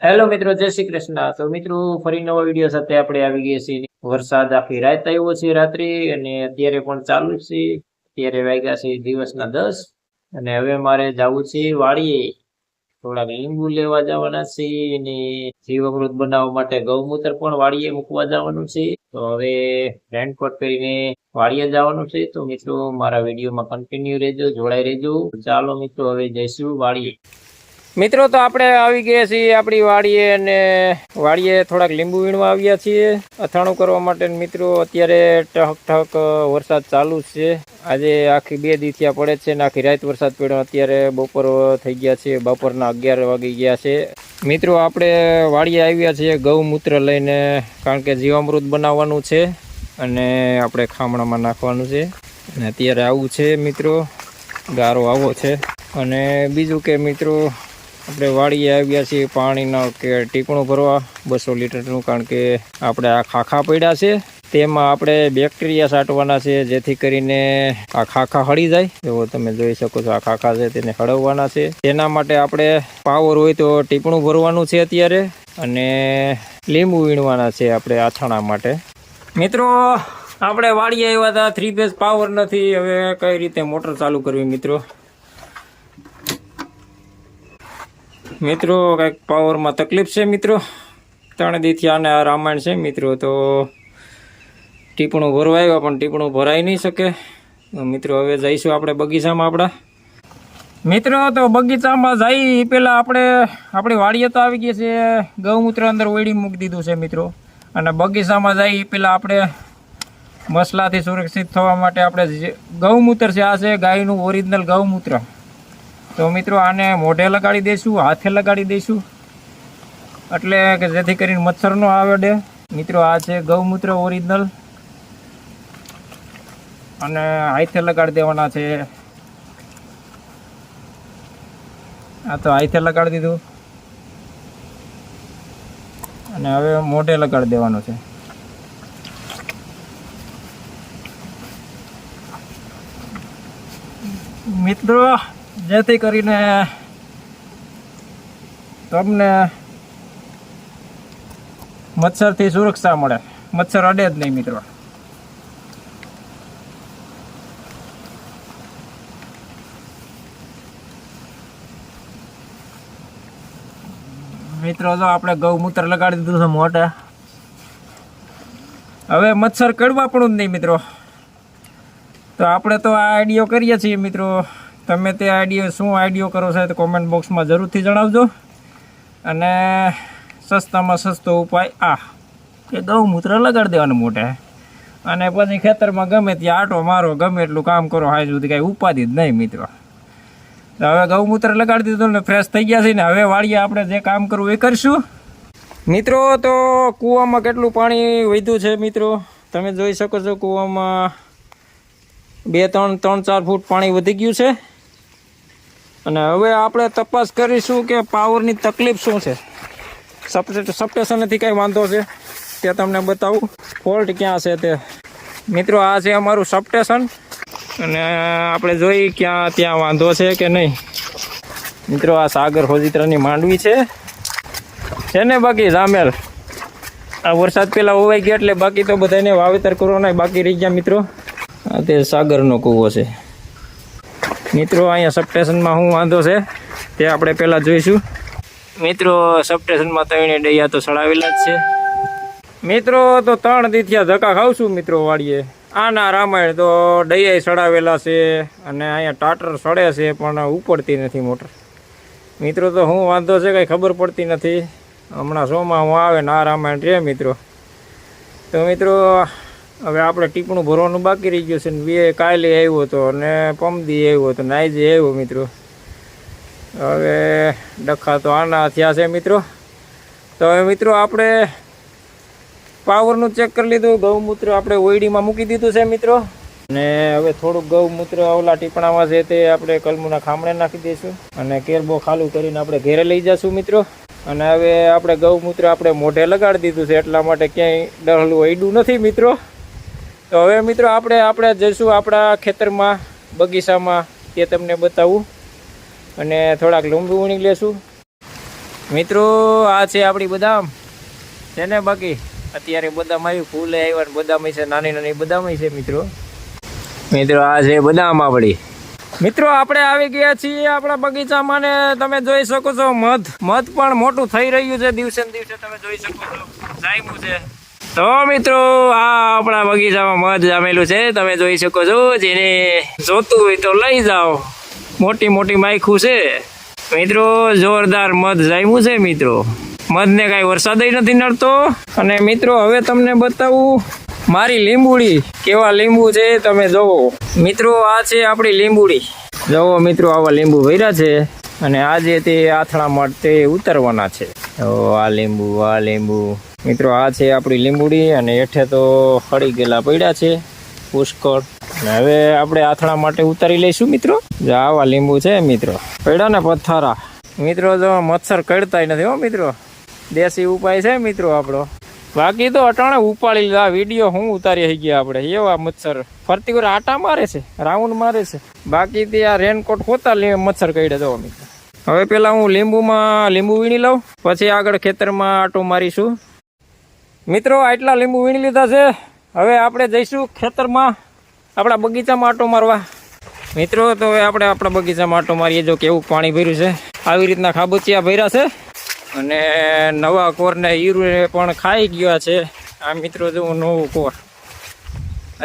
Hello મિત્રો, જય શ્રી કૃષ્ણ। તો મિત્રો ફરી નવા વિડીયો સાથે આપણે આવી ગયા છીએ। વરસાદ આખી રાત આવ્યો છે રાત્રે, અને અત્યારે પણ ચાલુ જ છે। અત્યારે વાગ્યા છે દિવસના 10, અને હવે મારે જવું છે વાડીએ। થોડાક લીંબુ લેવા જવાના છે, અને જીવામૃત બનાવવા માટે ગૌમૂત્ર પણ વાડીએ મૂકવા જવાનું છે। તો હવે રેનકોટ પહેરીને વાડીએ જવાનું છે। તો મિત્રો મારા વિડીયોમાં કન્ટિન્યુ રહેજો, જોડાઈ રહેજો। ચાલો મિત્રો, હવે જઈશું વાડીએ। મિત્રો તો આપણે આવી ગયા છીએ આપણી વાડીએ, અને વાડીએ થોડાક લીંબુ વીણવા આવ્યા છીએ અથાણું કરવા માટે। મિત્રો અત્યારે ઠક ઠક વરસાદ ચાલુ છે। આજે આખી 2 દિવસ પડે છે, ને આખી રાત વરસાદ પડ્યો। અત્યારે બપોર થઈ ગયા છે, બપોરના 11 વાગી ગયા છે। મિત્રો આપણે વાડીએ આવ્યા છીએ ગૌમૂત્ર લઈને, કારણ કે જીવામૃત બનાવવાનું છે અને આપણે ખામણામાં નાખવાનું છે। અને અત્યારે આવું છે મિત્રો, ગારો આવો છે। અને બીજું કે મિત્રો, આપણે વાડીએ આવ્યા છીએ પાણીનો કે ટીપણું ભરવા 200 લીટરનું, કારણ કે આપણે આ ખાખા પડ્યા છે, તેમાં આપણે બેક્ટેરિયા છાંટવાના છે, જેથી કરીને આ ખાખા હળી જાય। એવો તમે જોઈ શકો છો, આ ખાખા છે તેને હળવવાના છે। તેના માટે આપણે પાવર હોય તો ટીપણું ભરવાનું છે અત્યારે, અને લીંબુ વીણવાના છે આપણે આથાણા માટે। મિત્રો આપણે વાડીએ આવ્યા હતા, 3 ફેઝ પાવર નથી, હવે કઈ રીતે મોટર ચાલુ કરવી મિત્રો કંઈક પાવરમાં તકલીફ છે મિત્રો। 3 દીથી આને આ રામાયણ છે મિત્રો। તો ટીપણું ભરવા આવ્યા, પણ ટીપણું ભરાઈ નહીં શકે મિત્રો। હવે જઈશું આપણે બગીચામાં આપણા મિત્રો। તો બગીચામાં જઈ પહેલાં આપણે આપણી વાડીએ તો આવી ગઈ છે, ગૌમૂત્ર અંદર ઓળી મૂકી દીધું છે મિત્રો। અને બગીચામાં જઈ પહેલાં આપણે મસલાથી સુરક્ષિત થવા માટે આપણે ગૌમૂત્ર છે, આ છે ગાયનું ઓરિજિનલ ગૌમૂત્ર। તો મિત્રો આને મોઢે લગાડી દઈશું, હાથે લગાડી દઈશું, એટલે કે જેથી કરીને મચ્છર ન આવડે મિત્રો। આ છે ગૌમૂત્ર ઓરિજિનલ, અને હાથે લગાડી દેવાના છે। આ તો હાથે લગાડી દીધું, અને હવે મોઢે લગાડી દેવાનું છે મિત્રો, જેથી કરીને તમને મચ્છરથી સુરક્ષા મળે, મચ્છર અડે જ નહીં મિત્રો। મિત્રો જો આપણે ગૌમૂત્ર લગાડી દીધું છે મોઢે, હવે મચ્છર કડવા પણ જ નહીં મિત્રો। તો આપણે તો આ આઈડિયો કરીએ છીએ મિત્રો। તમે તે આઈડિયો શું આઈડિયો કરો છો તો કોમેન્ટ બોક્સમાં જરૂરથી જણાવજો। અને સસ્તામાં સસ્તો ઉપાય આ કે ગૌમૂત્ર લગાડી દેવાનું મોઢે, અને પછી ખેતરમાં ગમે ત્યાં આટો મારો, ગમે એટલું કામ કરો, હાઈ સુધી કાંઈ ઉપાધિ જ નહીં મિત્રો। તો હવે ગૌમૂત્ર લગાડી દીધું ને ફ્રેશ થઈ ગયા છે ને, હવે વાડીએ આપણે જે કામ કરવું એ કરીશું મિત્રો। તો કૂવામાં કેટલું પાણી વધ્યું છે મિત્રો, તમે જોઈ શકો છો। કૂવામાં 3-4 ફૂટ પાણી વધી ગયું છે। અને હવે આપણે તપાસ કરીશું કે પાવરની તકલીફ શું છે। સબસ્ટેશનથી કંઈ વાંધો છે તે તમને બતાવું, ફોલ્ટ ક્યાં છે તે મિત્રો। આ છે અમારું સબસ્ટેશન, અને આપણે જોઈ ક્યાં ત્યાં વાંધો છે કે નહીં મિત્રો। આ સાગર હોજીત્રાની માંડવી છે ને બાકી જામેલ, આ વરસાદ પહેલાં હોવાઈ ગયા, એટલે બાકી તો બધાને વાવેતર કરવાના બાકી રહી ગયા મિત્રો। આ તે સાગરનો કૂવો છે મિત્રો। અહીંયા સબસ્ટેશનમાં શું વાંધો છે તે આપણે પહેલાં જોઈશું મિત્રો। સબસ્ટેશનમાં 3 ડૈયા તો સડાવેલા જ છે મિત્રો। તો 3 દીથિયા ધક્કા ખાવશું મિત્રો વાડીએ। આના રામાયણ તો ડૈયા સડાવેલા છે, અને અહીંયા ટાટર સડે છે, પણ ઉપડતી નથી મોટર મિત્રો। તો શું વાંધો છે કંઈ ખબર પડતી નથી। હમણાં સોમાં હું આવે ને આ રામાયણ રહે મિત્રો। તો મિત્રો હવે આપણે ટીપણું ભરવાનું બાકી રહી ગયું છે, ને 2 કાલે આવ્યો હતો, અને પમદી આવ્યો હતો, ને આજે આવ્યો મિત્રો। હવે ડખા તો આના થયા છે મિત્રો। તો હવે મિત્રો આપણે પાવરનું ચેક કરી લીધું, ગૌમૂત્ર આપણે ઓયડીમાં મૂકી દીધું છે મિત્રો। અને હવે થોડુંક ગૌમૂત્ર ઓલા ટીપણામાં છે તે આપણે કલમુના ખામણે નાખી દઈશું, અને કેરબો ખાલું કરીને આપણે ઘેરે લઈ જઈશું મિત્રો। અને હવે આપણે ગૌમૂત્ર આપણે મોઢે લગાડી દીધું છે, એટલા માટે ક્યાંય ડહલું અડ્યું નથી મિત્રો। તો હવે મિત્રો આપણે જઈશું આપણા ખેતરમાં, બગીચામાં, તે તમને બતાવું। અને થોડાક લીંબુ વીણી લેશું। મિત્રો આ છે આપણી બદામ છે ને, બાકી અત્યારે બદામ આવ્યું, ફૂલે આવ્યા, બદામ છે, નાની નાની બદામ છે મિત્રો. મિત્રો આ છે બદામ આપણી. મિત્રો આપણે આવી ગયા છીએ આપણા બગીચામાં ને તમે જોઈ શકો છો મધ પણ મોટું થઈ રહ્યું છે દિવસે ને દિવસે, તમે જોઈ શકો છો જામ્યું છે. તો મિત્રો આ આપણા બગીચામાં મધ જામેલું છે, તમે જોઈ શકો છો. જેને જોતું હોય તો લઈ જાઓ, મોટી મોટી માયખું છે મિત્રો, જોરદાર મધ જામ્યું છે મિત્રો. મધને કાંઈ વરસાદ નથી નડતો. અને મિત્રો હવે તમને બતાવું મારી લીંબુડી, કેવા લીંબુ છે તમે જોવો મિત્રો. આ છે આપણી લીંબુડી, જોવો મિત્રો, આવા લીંબુ ભર્યા છે અને આજે તે આથણા માટે ઉતરવાના છે. આ લીંબુ મિત્રો, આ છે આપણી લીંબુડી અને હેઠે તો ખડી ગયેલા પડ્યા છે પુષ્કળ. અને હવે આપણે આથણા માટે ઉતારી લઈશું મિત્રો. આવા લીંબુ છે મિત્રો, પડ્યા ને પથ્થારા મિત્રો. જો મચ્છર કડતાય નથી હો મિત્રો, દેશી ઉપાય છે મિત્રો આપણો. બાકી તો અટાણે ઉપાડી લીધા વિડીયો હું ઉતારી આવી ગયા આપણે. એવા મચ્છર ફરતી વાર આટા મારે છે, રાઉન્ડ મારે છે. બાકી તે આ રેનકોટ ખોતા મચ્છર કડે જો મિત્રો. હવે પેલા હું લીંબુ વીણી લઉં, પછી આગળ ખેતરમાં આટો મારીશું મિત્રો. આટલા લીંબુ વીણી લીધા છે. હવે આપણે જઈશું ખેતરમાં આપણા બગીચામાં આટો મારવા મિત્રો. તો હવે આપણે આપણા બગીચામાં આટો મારીએ. જો કેવું પાણી ભર્યું છે, આવી રીતના ખાબોચિયા ભર્યા છે અને નવા કોરને હીરું પણ ખાઈ ગયા છે. આ મિત્રો જો નવું કોર,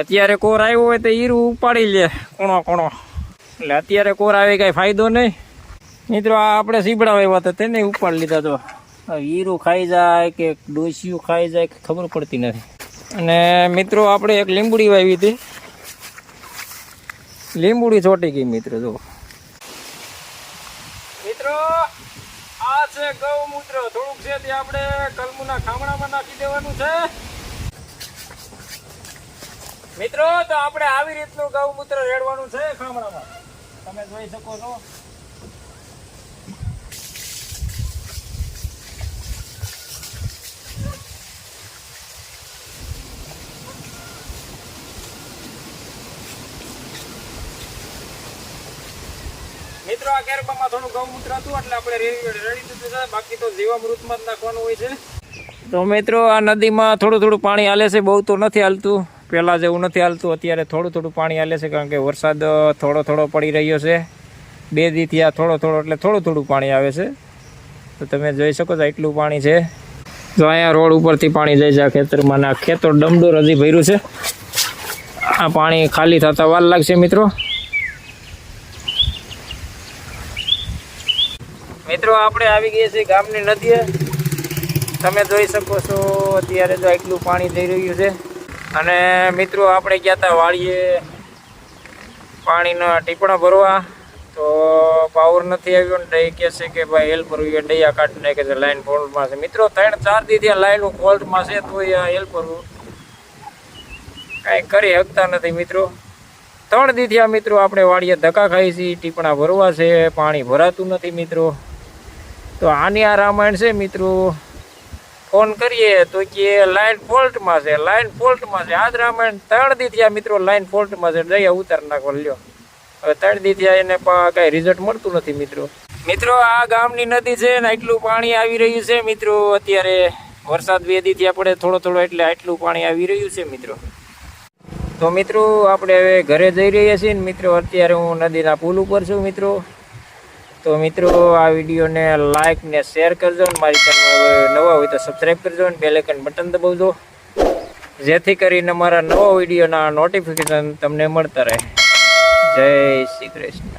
અત્યારે કોર આવ્યો હોય તો હીરું ઉપાડી લે કોણો એટલે અત્યારે કોર આવે કાંઈ ફાયદો નહીં મિત્રો. આ આપણે સીબડા વાવ્યા હતા તેને ઉપાડી લીધા. તો હીરું ખાઈ જાય કે ડોસિયું ખાઈ જાય કે ખબર પડતી નથી. અને મિત્રો આપણે એક લીંબુડી વાવી હતી, લીંબુડી ચોટી ગઈ મિત્રો. જો મિત્રો આ છે ગૌમૂત્ર, થોડુંક છે તે આપણે કલમુના ખામણામાં નાખી દેવાનું છે મિત્રો. તો આપણે આવી રીતનું ગૌમૂત્ર રેડવાનું છે ખામણામાં, તમે જોઈ શકો છો. મિત્રો આ કેરબામાં થોડું ગૌમૂત્ર હતું એટલે આપણે રેડી દીધું છે. બાકી તો જીવામૃતમાં જ નાખવાનું હોય છે. તો મિત્રો આ નદીમાં થોડું પાણી હાલે છે, બહુ તો નથી હાલતું, પહેલાં જેવું નથી હાલતું. અત્યારે થોડું પાણી હાલે છે કારણ કે વરસાદ થોડો પડી રહ્યો છે. 2 દી થયા થોડો એટલે થોડું પાણી આવે છે. તો તમે જોઈ શકો છો એટલું પાણી છે. જો અહીંયા રોડ ઉપરથી પાણી જાય છે આ ખેતરમાં. આ ખેતર ડમડોર હજી ભર્યું છે. આ પાણી ખાલી થતા વાર લાગશે મિત્રો. મિત્રો આપણે આવી ગયા છીએ ગામની નદીએ, તમે જોઈ શકો છો. અત્યારે તો એટલું પાણી થઈ રહ્યું છે. અને મિત્રો આપણે ગયા હતા વાડીએ પાણીના ટીપણા ભરવા, તો પાવર નથી આવ્યો ને દઈ કહે છે કે ભાઈ હેલ્પર દૈયા કાઢી નાખે છે, લાઈન ફોલ્ટમાં છે મિત્રો. 3-4 દી ત્યાં લાઈન ફોલ્ટમાં છે, તો એ હેલ્પર કાંઈ કરી શકતા નથી મિત્રો. 3 દી થયા મિત્રો આપણે વાડીએ ધક્કા ખાઈ છીએ, ટીપણા ભરવા છે, પાણી ભરાતું નથી મિત્રો. તો આની આ રામાયણ છે મિત્રો. ફોન કરીએ તો કે લાઈન ફોલ્ટમાં છે. આજ રામાયણ 3 દી થયા મિત્રો લાઈન ફોલ્ટમાં છે, દયા ઉતાર નાખો લ્યો. હવે 3 દી થયા એને કાંઈ રિઝલ્ટ મળતું નથી મિત્રો. આ ગામની નદી છે ને એટલું પાણી આવી રહ્યું છે મિત્રો. અત્યારે વરસાદ 2 દી થયા પડે થોડો એટલે આટલું પાણી આવી રહ્યું છે મિત્રો. તો મિત્રો આપણે હવે ઘરે જઈ રહ્યા છીએ ને મિત્રો. અત્યારે હું નદીના પુલ ઉપર છું મિત્રો. તો મિત્રો આ વિડીયોને લાઈક ને શેર કરજો, ને મારી ચેનલ નવા હોય તો સબસ્ક્રાઈબ કરજો, અને બેલ આઇકન બટન દબાવજો, જેથી કરીને મારા નવા વિડીયોના નોટિફિકેશન તમને મળતા રહે. જય શ્રી કૃષ્ણ.